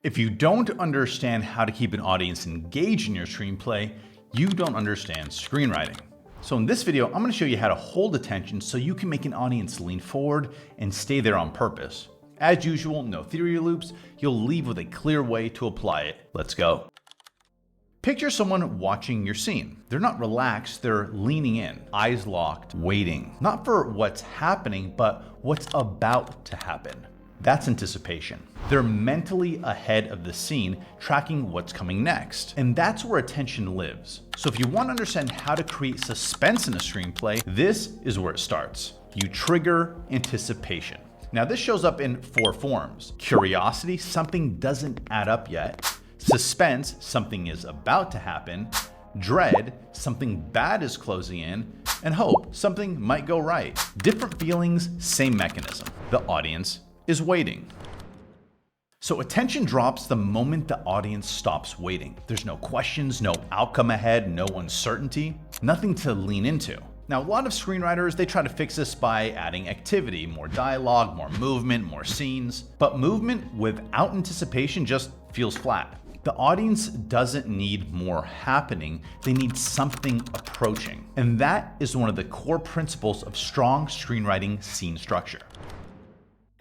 If you don't understand how to keep an audience engaged in your screenplay, you don't understand screenwriting. So in this video, I'm going to show you how to hold attention so you can make an audience lean forward and stay there on purpose. As usual, no theory loops, you'll leave with a clear way to apply it. Let's go. Picture someone watching your scene. They're not relaxed, they're leaning in, eyes locked, waiting. Not for what's happening, but what's about to happen. That's anticipation. They're mentally ahead of the scene, tracking what's coming next. And that's where attention lives. So if you want to understand how to create suspense in a screenplay, this is where it starts. You trigger anticipation. Now this shows up in 4 forms. Curiosity, something doesn't add up yet. Suspense, something is about to happen. Dread, something bad is closing in. And hope, something might go right. Different feelings, same mechanism. The audience is waiting. So attention drops the moment the audience stops waiting. There's no questions, no outcome ahead, no uncertainty, nothing to lean into. Now, a lot of screenwriters, they try to fix this by adding activity, more dialogue, more movement, more scenes. But movement without anticipation just feels flat. The audience doesn't need more happening, they need something approaching. And that is one of the core principles of strong screenwriting scene structure.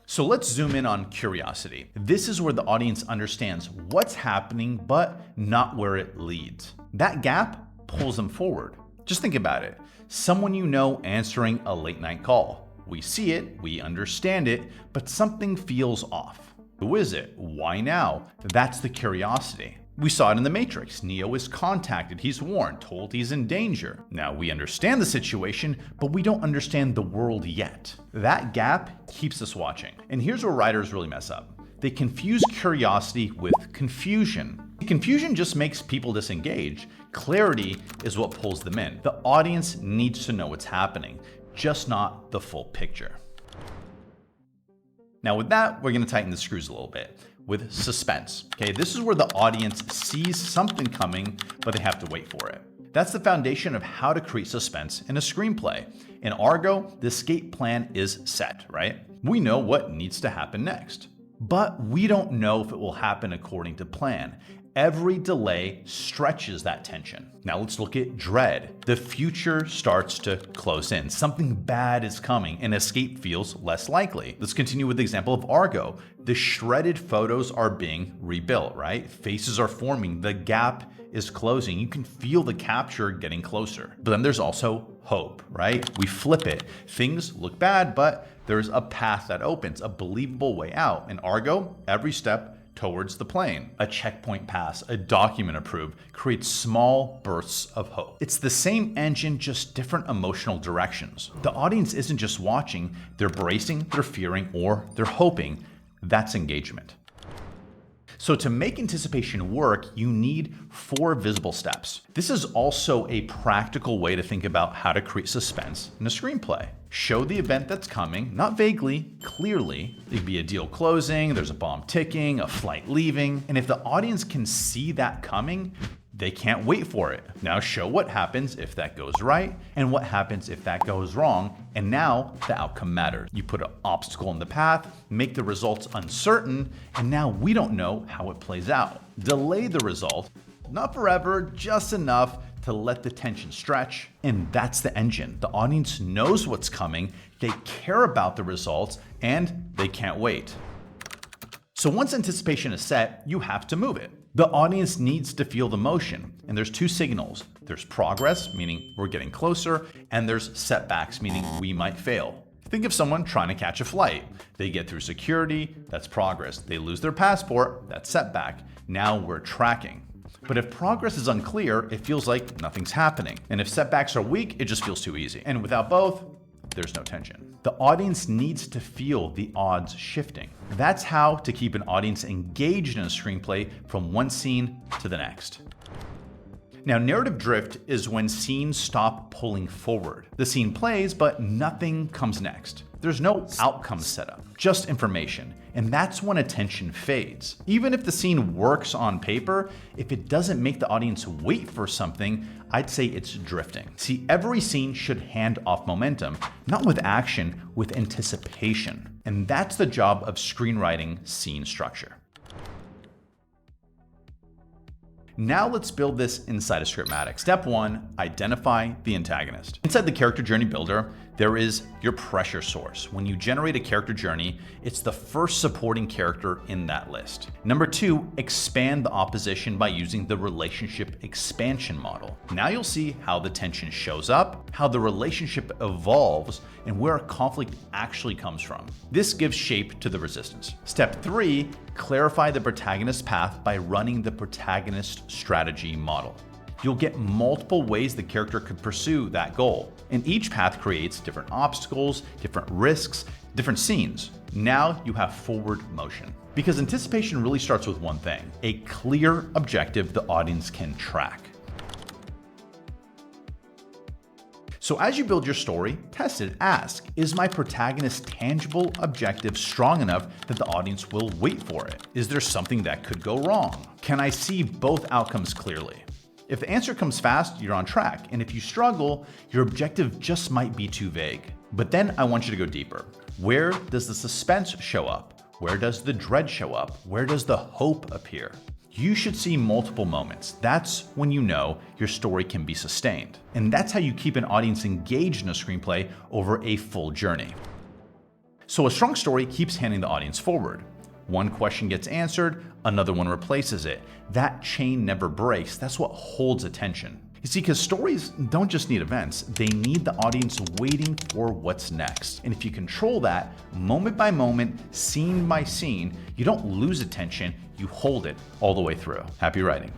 So let's zoom in on curiosity. This is where the audience understands what's happening, but not where it leads. That gap pulls them forward. Just think about it. Someone you know answering a late night call. We see it, we understand it, but something feels off. Who is it? Why now? That's the curiosity. We saw it in the Matrix. Neo is contacted, he's warned, told he's in danger. Now we understand the situation, but we don't understand the world yet. That gap keeps us watching. And here's where writers really mess up. They confuse curiosity with confusion. Confusion just makes people disengage. Clarity is what pulls them in. The audience needs to know what's happening, just not the full picture. Now with that, we're going to tighten the screws a little bit with suspense. Okay, this is where the audience sees something coming, but they have to wait for it. That's the foundation of how to create suspense in a screenplay. In Argo, the escape plan is set, right? We know what needs to happen next, but we don't know if it will happen according to plan. Every delay stretches that tension. Now let's look at dread. The future starts to close in. Something bad is coming and escape feels less likely. Let's continue with the example of Argo. The shredded photos are being rebuilt, right? Faces are forming. The gap is closing. You can feel the capture getting closer. But then there's also hope, right? We flip it. Things look bad, but there's a path that opens, a believable way out. In Argo, every step towards the plane. A checkpoint pass, a document approved, creates small bursts of hope. It's the same engine, just different emotional directions. The audience isn't just watching, they're bracing, they're fearing, or they're hoping. That's engagement. So to make anticipation work, you need 4 visible steps. This is also a practical way to think about how to create suspense in a screenplay. Show the event that's coming, not vaguely, clearly. It could be a deal closing, there's a bomb ticking, a flight leaving, and if the audience can see that coming, they can't wait for it. Now show what happens if that goes right, and what happens if that goes wrong, and now the outcome matters. You put an obstacle in the path, make the results uncertain, and now we don't know how it plays out. Delay the result, not forever, just enough to let the tension stretch, and that's the engine. The audience knows what's coming, they care about the results, and they can't wait. So once anticipation is set, you have to move it. The audience needs to feel the motion, and there's 2 signals. There's progress, meaning we're getting closer, and there's setbacks, meaning we might fail. Think of someone trying to catch a flight. They get through security, that's progress. They lose their passport, that's setback. Now we're tracking. But if progress is unclear, it feels like nothing's happening. And if setbacks are weak, it just feels too easy. And without both, there's no tension. The audience needs to feel the odds shifting. That's how to keep an audience engaged in a screenplay from one scene to the next. Now, narrative drift is when scenes stop pulling forward. The scene plays, but nothing comes next. There's no outcome set up, just information. And that's when attention fades. Even if the scene works on paper, if it doesn't make the audience wait for something, I'd say it's drifting. See, every scene should hand off momentum, not with action, with anticipation. And that's the job of screenwriting scene structure. Now let's build this inside of Scriptmatix. Step 1, identify the antagonist. Inside the character journey builder, there is your pressure source. When you generate a character journey, it's the first supporting character in that list. Number 2, expand the opposition by using the relationship expansion model. Now you'll see how the tension shows up, how the relationship evolves, and where a conflict actually comes from. This gives shape to the resistance. Step 3, clarify the protagonist's path by running the protagonist strategy model. You'll get multiple ways the character could pursue that goal, and each path creates different obstacles, different risks, different scenes. Now you have forward motion. Because anticipation really starts with one thing: a clear objective the audience can track. So as you build your story, test it. Ask, is my protagonist's tangible objective strong enough that the audience will wait for it? Is there something that could go wrong? Can I see both outcomes clearly? If the answer comes fast, you're on track. And if you struggle, your objective just might be too vague. But then I want you to go deeper. Where does the suspense show up? Where does the dread show up? Where does the hope appear? You should see multiple moments. That's when you know your story can be sustained. And that's how you keep an audience engaged in a screenplay over a full journey. So a strong story keeps handing the audience forward. One question gets answered, another one replaces it. That chain never breaks. That's what holds attention. You see, because stories don't just need events, they need the audience waiting for what's next. And if you control that, moment by moment, scene by scene, you don't lose attention, you hold it all the way through. Happy writing.